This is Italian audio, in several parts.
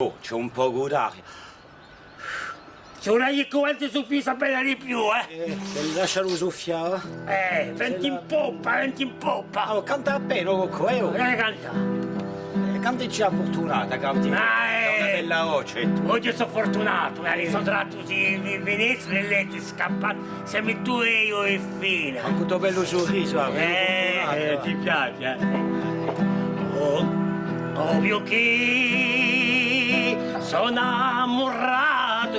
Oh, c'è un po' d'aria. Se non hai quanto sufficia bene di più, Lascialo soffiare. Venti in poppa. Oh, canta bene, Cocco, oh. Canta. Cantici a fortunata, canti. È una bella voce. Oggi sono fortunato, sono tratto di Venezia e lei ti scappa. Siamo tu e io e fine. Anche tuo bello sorriso, ti piace, ovvio che sono innamorato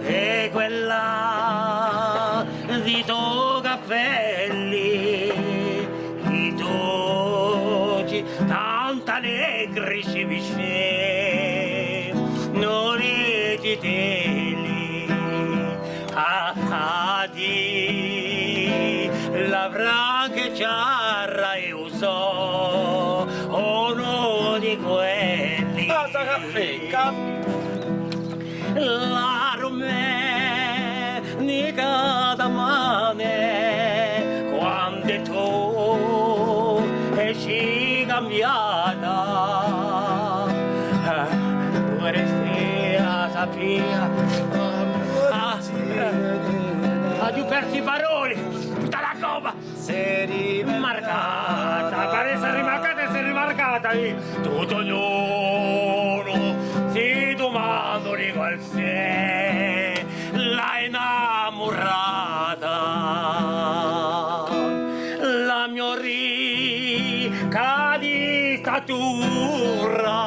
e quella di tuoi capelli, i tuoi tanta negri ci vicino, non ti teli a di la franca ciarra e usò uno di quelli. Cosa caffè, la domenica da mane quando tu esci cambiata ora Safia ha persi parole tutta la copa marcata pare essere rimarcata e si è rimarcata tutto ognuno si domanda di qual sei la innamorata la mia ricca di statura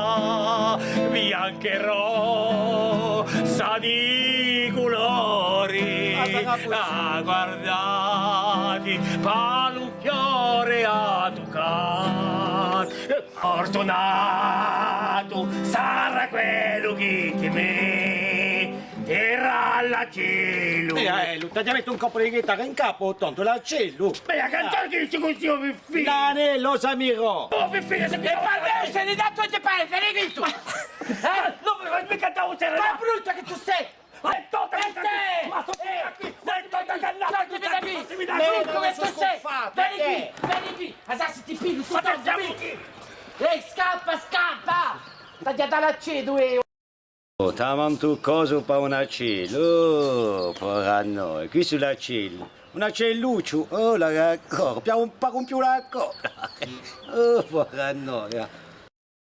bianca e rossa di colori guardati palo un fiore a toccare fortunato sarà quello che ti metterà alla cielo. Ti metto un copo di chitarra in capo, tonto l'accello. Beh, a cantare che dici così, oh Fiffino. L'anello, Samiro. Oh Fiffino, se mi parli, se ne dato te pare, se ne grito. Non mi cantavo se ne ma brutta che tu sei. Ma tota che te! Ma sto qui! Sei tota cannata! Ti vedi qui! Brutto che tu sei! Vieni qui! Asassi ti piglio! Tu qui! Ehi, scappa! Stai a dare l'accedo, Oh, t'amanto cosa per un accello, porra noi, qui sull'accello, un accelluccio, oh la raccorda, più un po' più raccorda, oh porra noi,